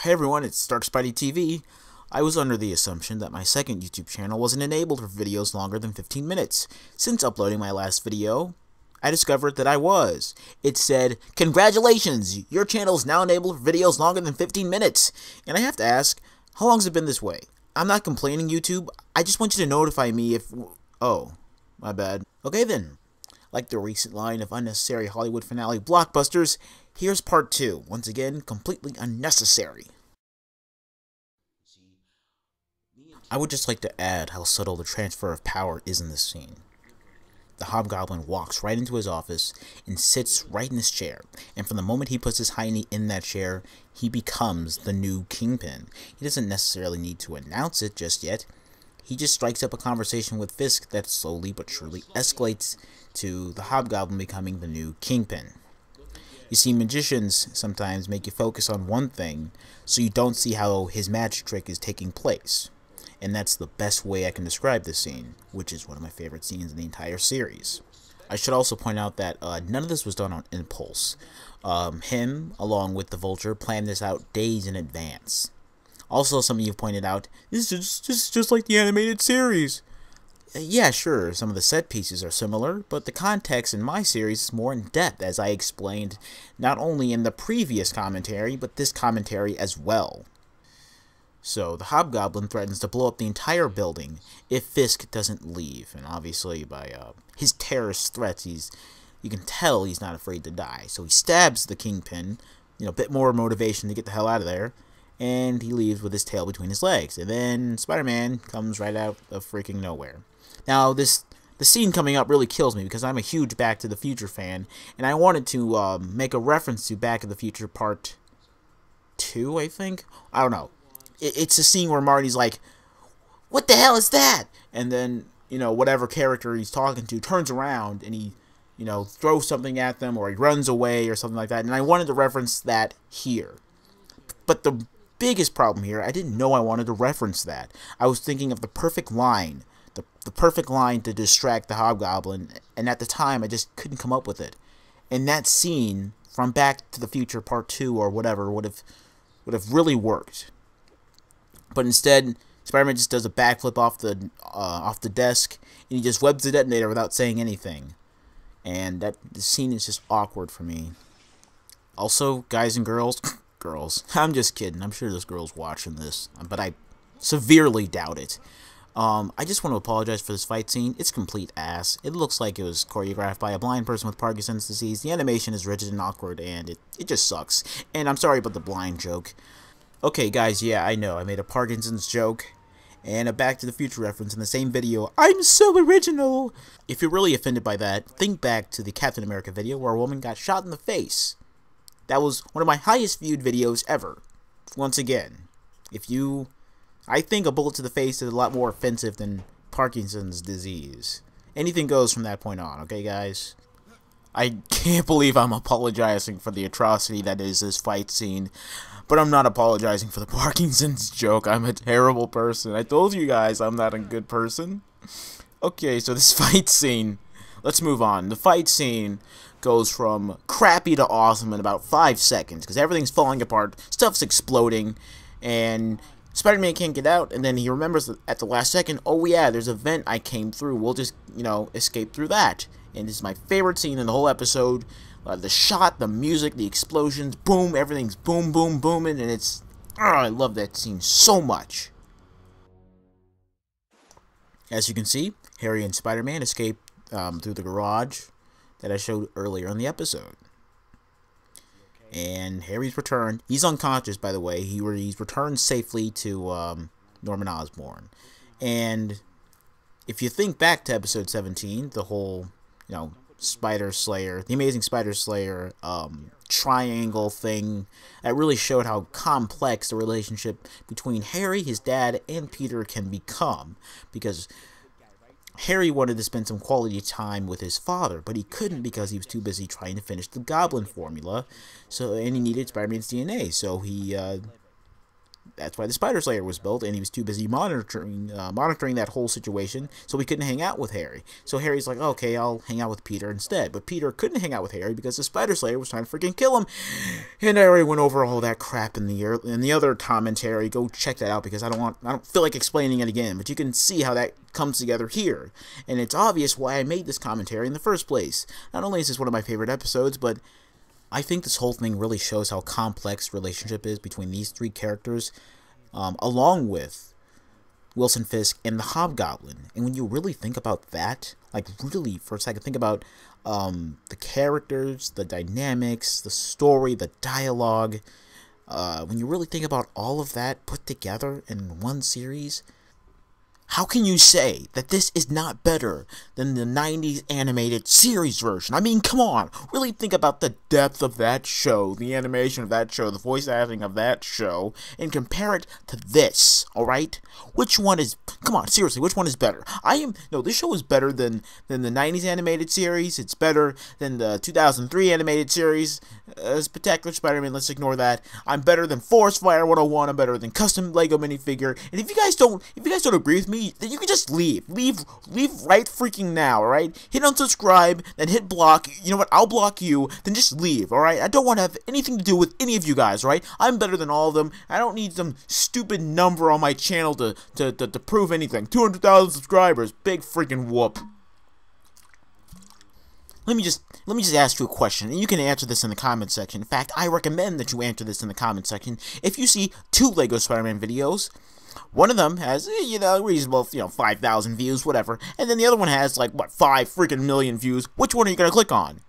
Hey everyone, it's Stark Spidey TV. I was under the assumption that my second YouTube channel wasn't enabled for videos longer than 15 minutes. Since uploading my last video, I discovered that I was. It said, "Congratulations, your channel is now enabled for videos longer than 15 minutes. And I have to ask, how long has it been this way? I'm not complaining, YouTube. I just want you to notify me if... Oh, my bad. Okay then. Like the recent line of unnecessary Hollywood finale blockbusters, here's part 2. Once again, completely unnecessary. I would just like to add how subtle the transfer of power is in this scene. The Hobgoblin walks right into his office and sits right in his chair, and from the moment he puts his hiney in that chair, he becomes the new Kingpin. He doesn't necessarily need to announce it just yet. He just strikes up a conversation with Fisk that slowly but surely escalates to the Hobgoblin becoming the new Kingpin. You see, magicians sometimes make you focus on one thing, so you don't see how his magic trick is taking place. And that's the best way I can describe this scene, which is one of my favorite scenes in the entire series. I should also point out that none of this was done on impulse. Him, along with the Vulture, planned this out days in advance. Also, some of you pointed out, this is just like the animated series. Yeah, sure, some of the set pieces are similar, but the context in my series is more in-depth, as I explained not only in the previous commentary, but this commentary as well. So, the Hobgoblin threatens to blow up the entire building if Fisk doesn't leave, and obviously by his terrorist threats, you can tell he's not afraid to die. So he stabs the Kingpin, a bit more motivation to get the hell out of there, and he leaves with his tail between his legs. And then Spider-Man comes right out of freaking nowhere. Now, the scene coming up really kills me because I'm a huge Back to the Future fan, and I wanted to make a reference to Back to the Future Part 2, I think? I don't know. It's a scene where Marty's like, "What the hell is that?" And then, whatever character he's talking to turns around and he, throws something at them or he runs away or something like that. And I wanted to reference that here. But the biggest problem here, I didn't know I wanted to reference that. I was thinking of the perfect line. The perfect line to distract the Hobgoblin, and at the time I just couldn't come up with it. And that scene from Back to the Future Part 2 or whatever would have really worked. But instead, Spider-Man just does a backflip off the desk, and he just webs the detonator without saying anything. And the scene is just awkward for me. Also, guys and girls, I'm just kidding. I'm sure there's girls watching this, but I severely doubt it. I just want to apologize for this fight scene. It's complete ass. It looks like it was choreographed by a blind person with Parkinson's disease. The animation is rigid and awkward, and it just sucks. And I'm sorry about the blind joke. Okay, guys, yeah, I know. I made a Parkinson's joke and a Back to the Future reference in the same video. I'm so original! If you're really offended by that, think back to the Captain America video where a woman got shot in the face. That was one of my highest viewed videos ever. Once again, I think a bullet to the face is a lot more offensive than Parkinson's disease. Anything goes from that point on, okay, guys? I can't believe I'm apologizing for the atrocity that is this fight scene, but I'm not apologizing for the Parkinson's joke. I'm a terrible person. I told you guys I'm not a good person. Okay, so this fight scene, let's move on. The fight scene goes from crappy to awesome in about 5 seconds, because everything's falling apart, stuff's exploding, and Spider-Man can't get out, and then he remembers at the last second, oh yeah, there's a vent I came through, we'll just, escape through that. And this is my favorite scene in the whole episode. The shot, the music, the explosions, boom, everything's boom, boom, booming, and it's... I love that scene so much. As you can see, Harry and Spider-Man escape through the garage that I showed earlier in the episode. And Harry's returned. He's unconscious, by the way. He's returned safely to Norman Osborn. And if you think back to episode 17, the whole... Spider Slayer, the Amazing Spider Slayer triangle thing, that really showed how complex the relationship between Harry, his dad, and Peter can become. Because Harry wanted to spend some quality time with his father, but he couldn't because he was too busy trying to finish the Goblin formula. And he needed Spider-Man's DNA, so he that's why the Spider Slayer was built, and he was too busy monitoring that whole situation, so he couldn't hang out with Harry. So Harry's like, okay, I'll hang out with Peter instead. But Peter couldn't hang out with Harry because the Spider Slayer was trying to freaking kill him. And I already went over all that crap in the other commentary. Go check that out because I don't feel like explaining it again. But you can see how that comes together here, and it's obvious why I made this commentary in the first place. Not only is this one of my favorite episodes, but I think this whole thing really shows how complex the relationship is between these three characters, along with Wilson Fisk and the Hobgoblin. And when you really think about that, like really for a second, think about the characters, the dynamics, the story, the dialogue. When you really think about all of that put together in one series, how can you say that this is not better than the 90s animated series version? I mean, come on. Really think about the depth of that show, the animation of that show, the voice acting of that show, and compare it to this, alright? Which one is... Come on, seriously, which one is better? No, this show is better than the 90s animated series. It's better than the 2003 animated series. Spectacular Spider-Man, let's ignore that. I'm better than Forest Fire 101. I'm better than Custom Lego Minifigure. And if you guys don't agree with me, then you can just leave. Leave right freaking now, alright? Hit unsubscribe, then hit block. You know what? I'll block you, then just leave, alright? I don't want to have anything to do with any of you guys, alright? I'm better than all of them. I don't need some stupid number on my channel to prove anything. 200,000 subscribers. Big freaking whoop. Let me just ask you a question, and you can answer this in the comment section. In fact, I recommend that you answer this in the comment section. If you see 2 Lego Spider-Man videos, one of them has, reasonable, 5,000 views, whatever, and then the other one has, 5 freaking million views, which one are you going to click on?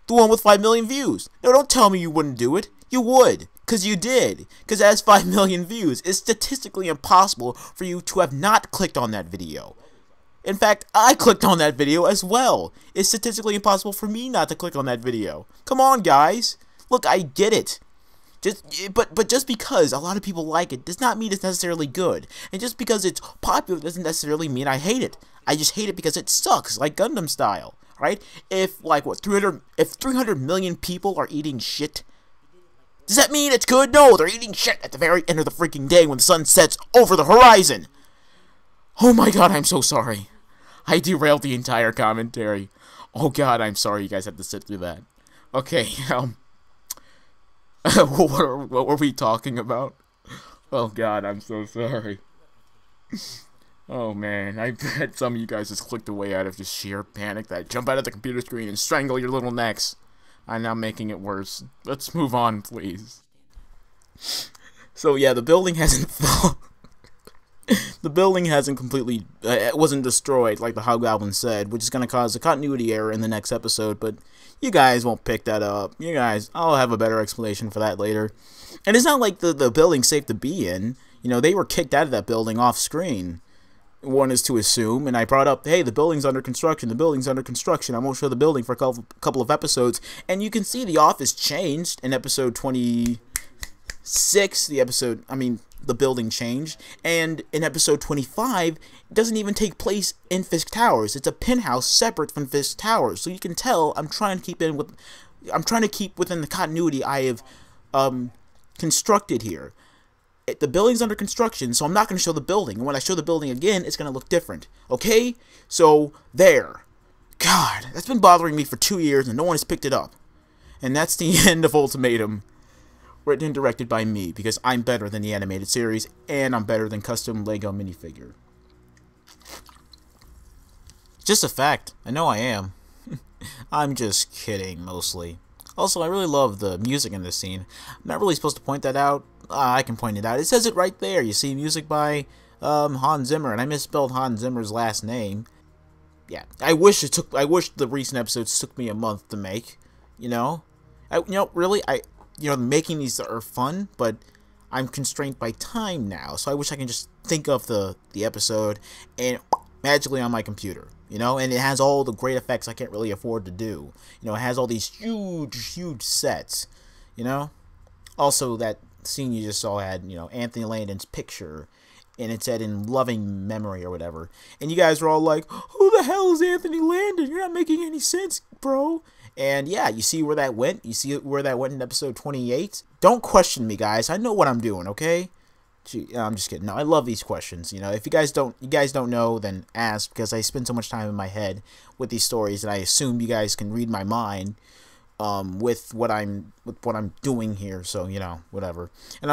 The one with 5 million views. No, don't tell me you wouldn't do it. You would, because you did, because it has 5 million views. It's statistically impossible for you to have not clicked on that video. In fact, I clicked on that video as well. It's statistically impossible for me not to click on that video. Come on, guys. Look, I get it. But just because a lot of people like it does not mean it's necessarily good. And just because it's popular doesn't necessarily mean I hate it. I just hate it because it sucks, like Gundam style, right? If 300 million people are eating shit, does that mean it's good? No, they're eating shit at the very end of the freaking day when the sun sets over the horizon. Oh my god, I'm so sorry. I derailed the entire commentary. Oh god, I'm sorry you guys had to sit through that. Okay, what were we talking about? Oh god, I'm so sorry. Oh man, I bet some of you guys just clicked away out of just sheer panic that jump out of the computer screen and strangle your little necks. I'm now making it worse. Let's move on, please. So yeah, the building hasn't fallen. The building hasn't completely, it wasn't destroyed like the Hobgoblin said, which is going to cause a continuity error in the next episode, but you guys won't pick that up. You guys, I'll have a better explanation for that later. And it's not like the building's safe to be in. They were kicked out of that building off screen. One is to assume, and I brought up, hey, the building's under construction, the building's under construction. I won't show the building for a couple of episodes, and you can see the office changed in episode 26, the building changed, and in episode 25, it doesn't even take place in Fisk Towers. It's a penthouse separate from Fisk Towers, so you can tell I'm trying to keep within the continuity I have constructed here. The building's under construction, so I'm not going to show the building, and when I show the building again, it's going to look different. Okay? So, there. God, that's been bothering me for 2 years, and no one has picked it up. And that's the end of Ultimatum. Written and directed by me, because I'm better than the animated series, and I'm better than Custom Lego Minifigure. Just a fact. I know I am. I'm just kidding, mostly. Also, I really love the music in this scene. I'm not really supposed to point that out. I can point it out. It says it right there. You see music by Hans Zimmer, and I misspelled Hans Zimmer's last name. Yeah, I wish the recent episodes took me a month to make. Making these are fun, but I'm constrained by time now, so I wish I can just think of the episode and magically on my computer, and it has all the great effects I can't really afford to do. It has all these huge sets, Also, that scene you just saw had, Anthony Landon's picture, and it said in loving memory or whatever, and you guys were all like, who the hell is Anthony Landon? You're not making any sense, bro. And yeah, you see where that went? You see where that went in episode 28? Don't question me, guys. I know what I'm doing, okay? Gee, I'm just kidding. No, I love these questions. You know, if you guys don't know, then ask, because I spend so much time in my head with these stories, and I assume you guys can read my mind, with what I'm doing here. So you know, whatever. And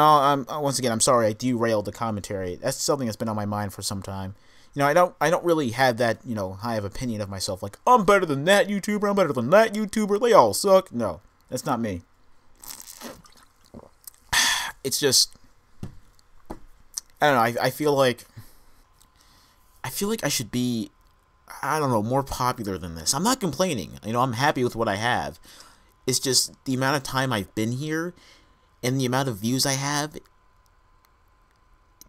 once again, I'm sorry I derailed the commentary. That's something that's been on my mind for some time. You know, I don't really have that, you know, high of opinion of myself. Like, I'm better than that YouTuber. I'm better than that YouTuber. They all suck. No, that's not me. It's just, I don't know. I feel like I should be, I don't know, more popular than this. I'm not complaining. You know, I'm happy with what I have. It's just the amount of time I've been here and the amount of views I have,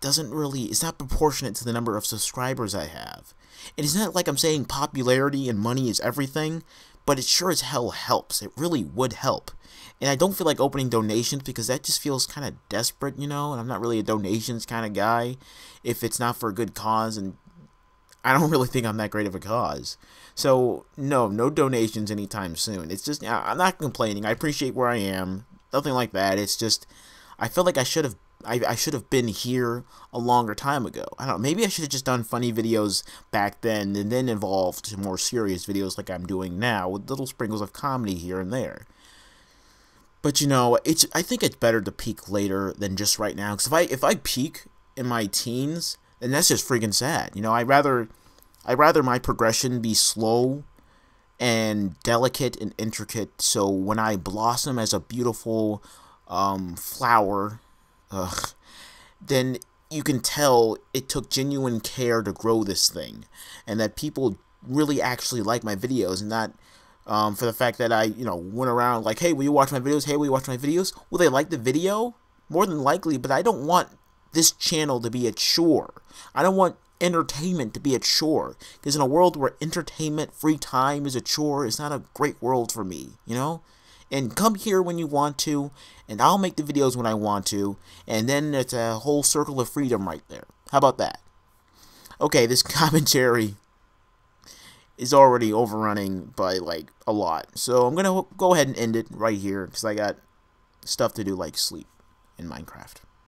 it's not proportionate to the number of subscribers I have. And it's not like I'm saying popularity and money is everything, but it sure as hell helps. It really would help. And I don't feel like opening donations, because that just feels kind of desperate, you know, and I'm not really a donations kind of guy if it's not for a good cause, and I don't really think I'm that great of a cause. So, no donations anytime soon. It's just, I'm not complaining. I appreciate where I am. Nothing like that. It's just, I feel like I should have been here a longer time ago. I don't know, maybe I should have just done funny videos back then and then evolved to more serious videos like I'm doing now, with little sprinkles of comedy here and there. But you know, I think it's better to peak later than just right now. Because if I peak in my teens, then that's just freaking sad. You know, I'd rather my progression be slow and delicate and intricate. So when I blossom as a beautiful flower, then you can tell it took genuine care to grow this thing, and that people really actually like my videos, and not for the fact that I, you know, went around like, hey, will you watch my videos? Hey, will you watch my videos? Will they like the video? More than likely, but I don't want this channel to be a chore. I don't want entertainment to be a chore, because in a world where entertainment, free time is a chore, it's not a great world for me, you know? And come here when you want to, and I'll make the videos when I want to, and then it's a whole circle of freedom right there. How about that? Okay, this commentary is already overrunning by, like, a lot. So I'm going to go ahead and end it right here, because I got stuff to do, like sleep in Minecraft.